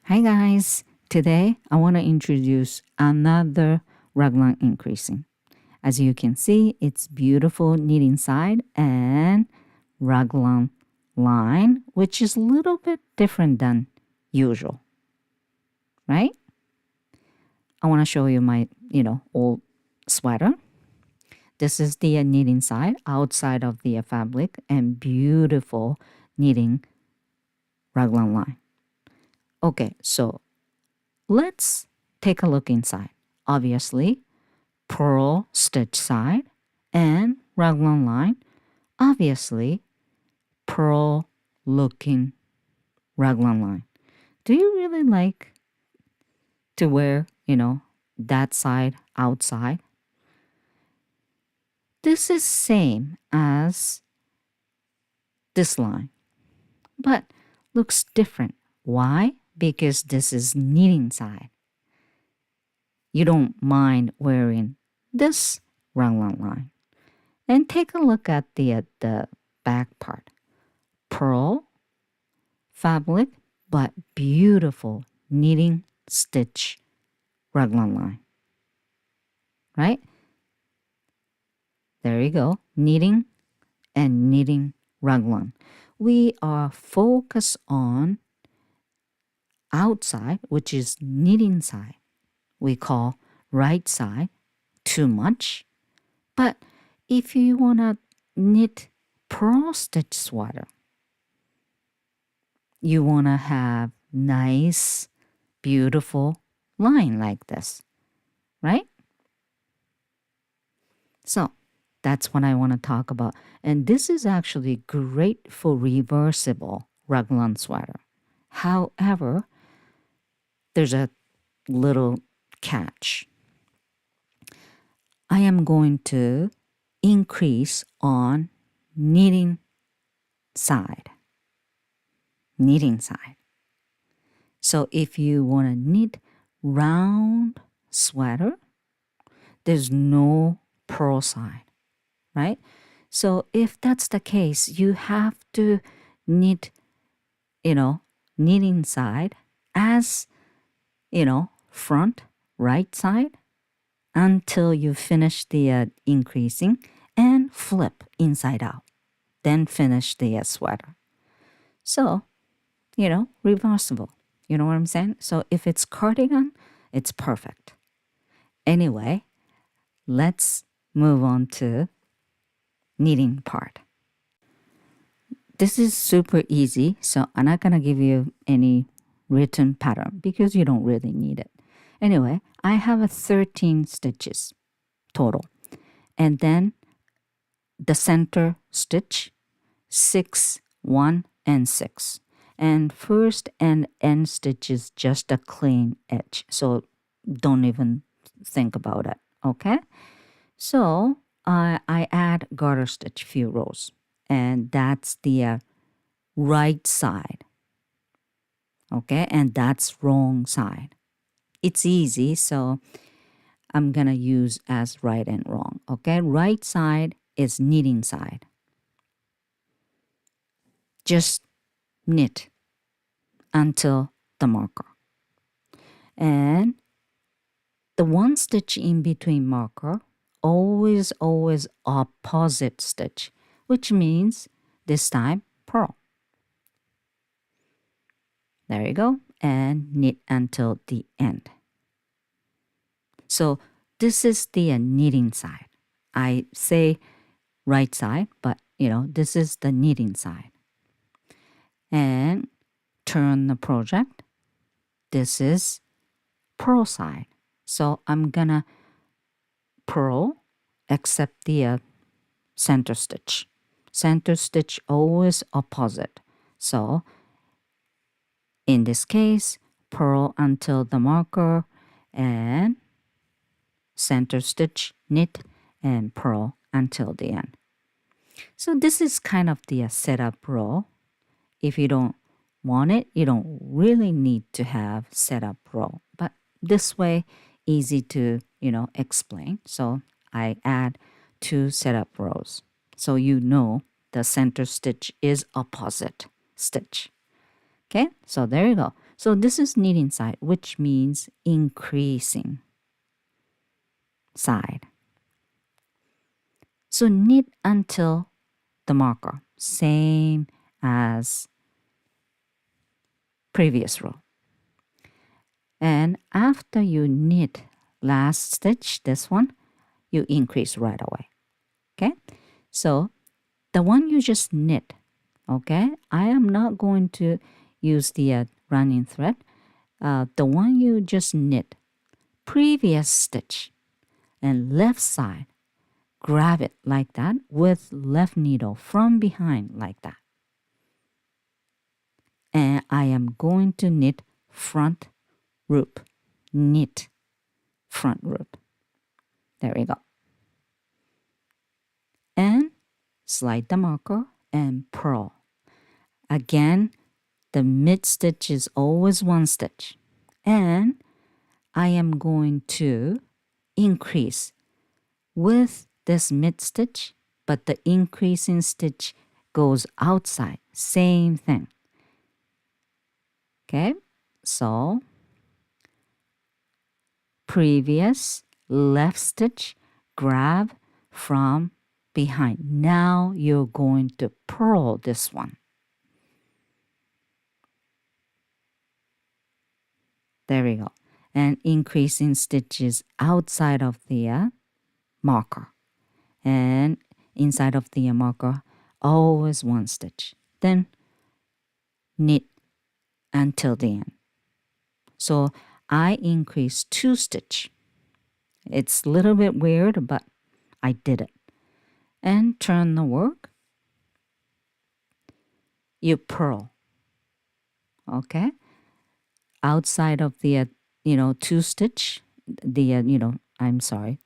Hi guys, today I want to introduce another Raglan increasing. As you can see, it's beautiful knitting side and Raglan line, which is a little bit different than usual, right? I want to show you my, old sweater. This is the knitting side, outside of the fabric, and beautiful knitting Raglan line. Okay, so let's take a look inside. Obviously, purl stitch side and raglan line. Obviously, purl looking raglan line. Do you really like to wear, that side outside? This is same as this line, but looks different. Why? Because this is knitting side. You don't mind wearing this raglan line. And take a look at the back part. Purl fabric, but beautiful knitting stitch raglan line. Right? There you go. Knitting and knitting raglan. We are focused on outside, which is knitting side. We call right side too much. But if you want to knit purl stitch sweater, you want to have nice, beautiful line like this, right? So that's what I want to talk about. And this is actually great for reversible raglan sweater. However, there's a little catch. I am going to increase on knitting side. Knitting side. So if you want to knit round sweater, there's no purl side, right? So if that's the case, you have to knit, knitting side as, front right side until you finish the increasing and flip inside out. Then finish the sweater. So, reversible. You know what I'm saying? So if it's cardigan, it's perfect. Anyway, let's move on to knitting part. This is super easy, so I'm not going to give you any written pattern because you don't really need it. Anyway, I have 13 stitches total. And then the center stitch, 6, 1, and 6. And first and end stitch is just a clean edge. So don't even think about it, okay? So I add garter stitch few rows. And that's the right side. Okay, and that's wrong side. It's easy, so I'm going to use as right and wrong. Okay, right side is knitting side. Just knit until the marker. And the one stitch in between marker, always opposite stitch, which means this time purl. There you go. And knit until the end. So this is the knitting side. I say right side, but this is the knitting side. And turn the project. This is purl side. So I'm gonna purl except the center stitch. Center stitch always opposite. So in this case, purl until the marker and center stitch, knit, and purl until the end. So this is kind of the setup row. If you don't want it, you don't really need to have setup row. But this way, easy to, explain. So I add 2 setup rows. So the center stitch is opposite stitch. Okay, so there you go. So this is knitting side, which means increasing side. So knit until the marker, same as previous row. And after you knit last stitch, this one, you increase right away. Okay? So the one you just knit, okay? I am not going to use the running thread. The one you just knit, previous stitch and left side, grab it like that with left needle from behind like that. And I am going to knit front loop, knit front loop. There we go. And slide the marker and purl. Again, the mid stitch is always one stitch. And I am going to increase with this mid stitch, but the increasing stitch goes outside. Same thing. Okay, so previous left stitch, grab from behind. Now you're going to purl this one. There we go. And increasing stitches outside of the marker. And inside of the marker, always one stitch. Then knit until the end. So I increased 2 stitch. It's a little bit weird, but I did it. And turn the work. You purl. Okay? Outside of the 2 stitch, the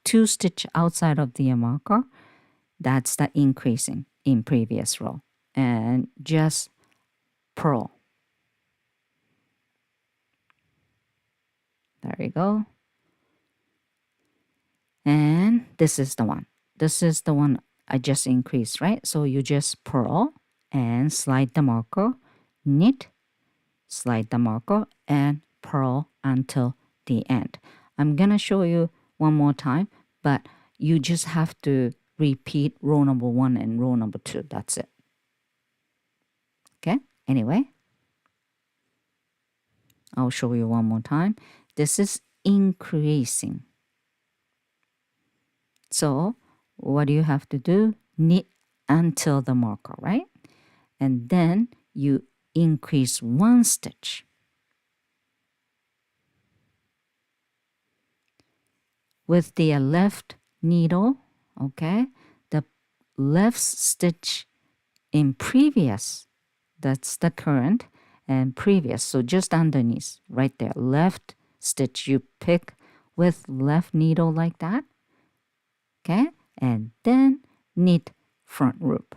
2 stitch outside of the marker, that's the increasing in previous row. And just purl. There we go. And this is the one. This is the one I just increased, right? So you just purl and slide the marker, knit, slide the marker, and purl until the end. I'm gonna show you one more time, but you just have to repeat row number 1 and row number 2. That's it. Okay, anyway, I'll show you one more time. This is increasing. So what do you have to do? Knit until the marker, right? And then you increase 1 stitch. With the left needle, okay, the left stitch in previous, that's the current, and previous, so just underneath, right there, left stitch you pick with left needle like that, okay, and then knit front loop.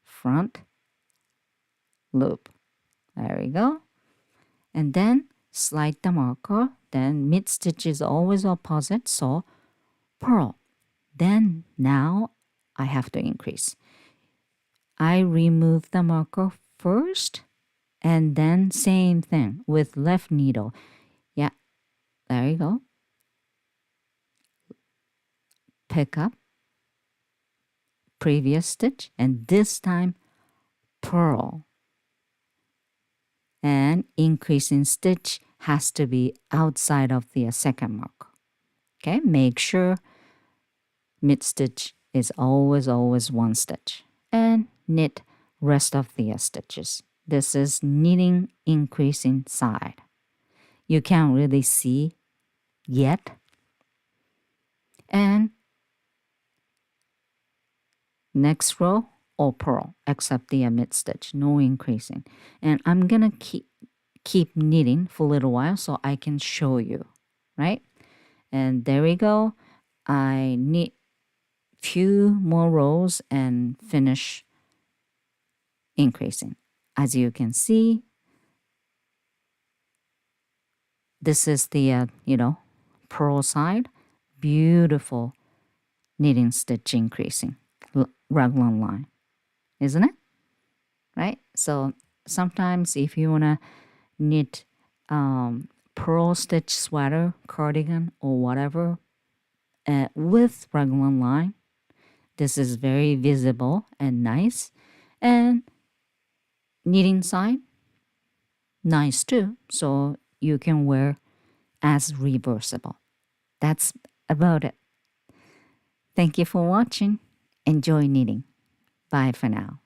Front loop. There we go. And then slide the marker, then mid stitch is always opposite, so purl. Then now I have to increase. I remove the marker first, and then same thing with left needle. Yeah, there you go. Pick up previous stitch, and this time purl. And increasing stitch has to be outside of the second marker. Okay, make sure mid stitch is always 1 stitch. And knit rest of the stitches. This is knitting increasing side. You can't really see yet. And next row, all purl, except the mid stitch, no increasing. And I'm gonna keep knitting for a little while so I can show you, right? And there we go. I knit few more rows and finish increasing. As you can see, this is the purl side, beautiful knitting stitch increasing raglan line, isn't it? Right? So sometimes if you want to knit pearl stitch sweater, cardigan, or whatever with raglan line, this is very visible and nice. And knitting side, nice too. So you can wear as reversible. That's about it. Thank you for watching. Enjoy knitting. Bye for now.